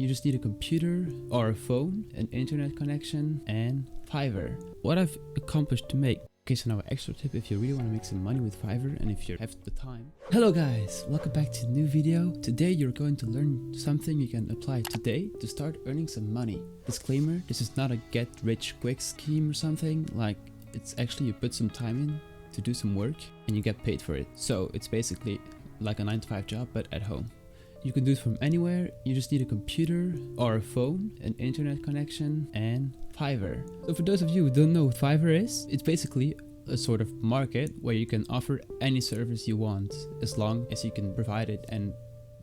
You just need a computer or a phone, an internet connection, and Fiverr. What I've accomplished to make. Okay, so now an extra tip if you really want to make some money with Fiverr and if you have the time. Hello guys, welcome back to a new video. Today you're going to learn something you can apply today to start earning some money. Disclaimer, this is not a get rich quick scheme or something. Like, it's actually you put some time in to do some work and you get paid for it. So it's basically like a 9-to-5 job but at home. You can do it from anywhere. You just need a computer or a phone, an internet connection, and Fiverr. So for those of you who don't know what Fiverr is, it's basically a sort of market where you can offer any service you want as long as you can provide it and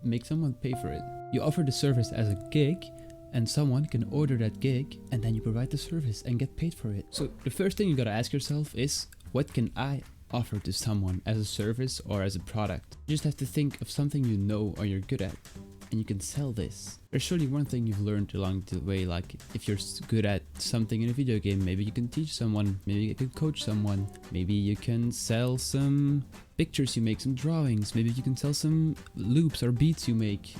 make someone pay for it. You offer the service as a gig and someone can order that gig and then you provide the service and get paid for it. So the first thing you gotta ask yourself is, what can I offer to someone as a service or as a product? You just have to think of something you know or you're good at and you can sell this. There's surely one thing you've learned along the way, like if you're good at something in a video game, maybe you can teach someone, maybe you can coach someone, maybe you can sell some pictures you make, some drawings, maybe you can sell some loops or beats you make.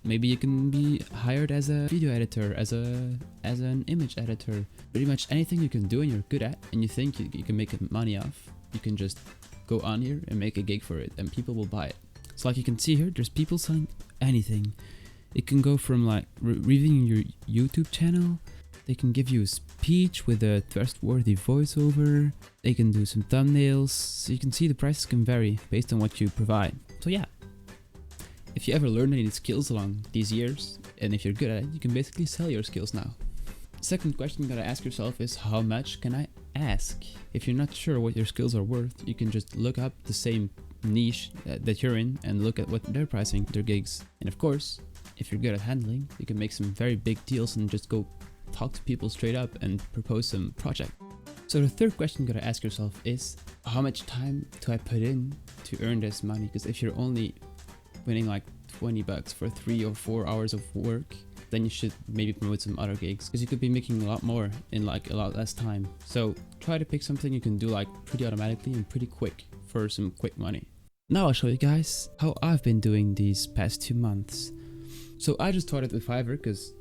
Maybe you can be hired as a video editor, as an image editor. Pretty much anything you can do and you're good at and you think you can make money off, you can just go on here and make a gig for it and people will buy it. So like you can see here, there's people selling anything. It can go from like reviewing your YouTube channel. They can give you a speech with a trustworthy voiceover. They can do some thumbnails. So you can see the prices can vary based on what you provide. So yeah, if you ever learn any skills along these years, and if you're good at it, you can basically sell your skills now. Second question you gotta ask yourself is, how much can I ask? If you're not sure what your skills are worth, you can just look up the same niche that you're in and look at what they're pricing their gigs. And of course, if you're good at handling, you can make some very big deals and just go talk to people straight up and propose some project. So the third question you gotta ask yourself is, how much time do I put in to earn this money? Because if you're only winning like 20 bucks for 3 or 4 hours of work, then you should maybe promote some other gigs because you could be making a lot more in like a lot less time. So try to pick something you can do like pretty automatically and pretty quick for some quick money. Now I'll show you guys how I've been doing these past 2 months. So I just started with Fiverr because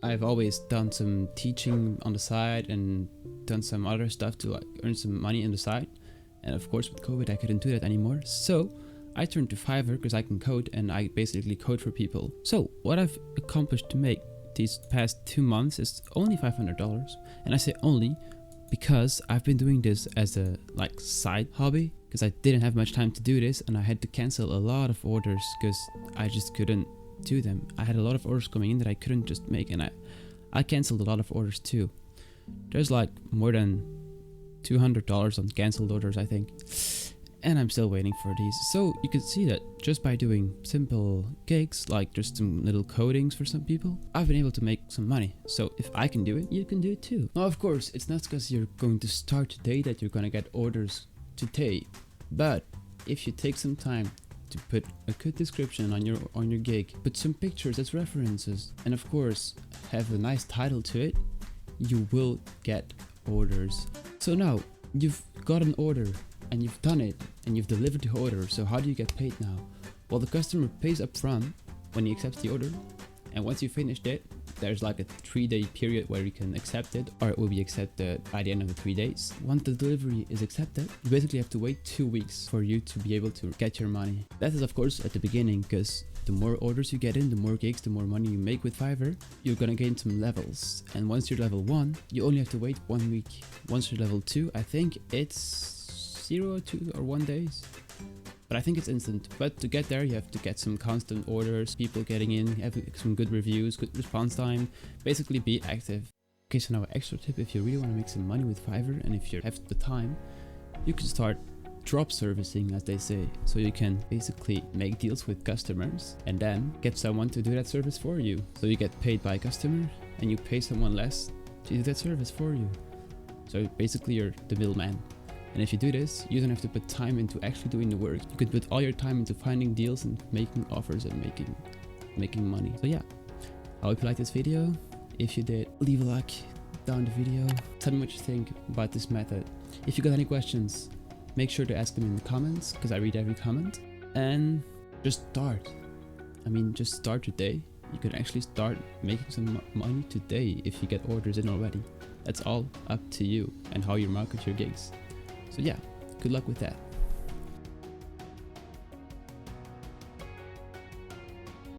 I've always done some teaching on the side and done some other stuff to like earn some money on the side. And of course with COVID I couldn't do that anymore. So I turned to Fiverr because I can code and I basically code for people. So what I've accomplished to make these past 2 months is only $500. And I say only because I've been doing this as a like side hobby because I didn't have much time to do this and I had to cancel a lot of orders because I just couldn't do them. I had a lot of orders coming in that I couldn't just make and I canceled a lot of orders too. There's like more than $200 on canceled orders, I think. And I'm still waiting for these. So you can see that just by doing simple gigs, like just some little codings for some people, I've been able to make some money. So if I can do it, you can do it too. Now of course, it's not because you're going to start today that you're going to get orders today. But if you take some time to put a good description on your gig, put some pictures as references, and of course have a nice title to it, you will get orders. So now you've got an order and you've done it and you've delivered the order. So how do you get paid now? Well, the customer pays up front when he accepts the order, and once you finished it, there's like a 3-day period where you can accept it, or it will be accepted by the end of the 3 days. Once the delivery is accepted, you basically have to wait 2 weeks for you to be able to get your money. That is of course at the beginning, because the more orders you get in, the more gigs, the more money you make with Fiverr, you're gonna gain some levels. And once you're level 1, you only have to wait 1 week. Once you're level 2, I think it's 0, 2 or 1 days. But I think it's instant. But to get there, you have to get some constant orders, people getting in, have some good reviews, good response time, basically be active. Okay, so now an extra tip if you really want to make some money with Fiverr and if you have the time, you can start drop servicing, as they say. So you can basically make deals with customers and then get someone to do that service for you. So you get paid by a customer and you pay someone less to do that service for you. So basically you're the middleman. And if you do this, you don't have to put time into actually doing the work. You could put all your time into finding deals and making offers and making money. So yeah, I hope you liked this video. If you did, leave a like down the video. Tell me what you think about this method. If you got any questions, make sure to ask them in the comments because I read every comment. And just start. I mean, just start your day You can actually start making some money today if you get orders in already. That's all up to you and how you market your gigs. So yeah, good luck with that.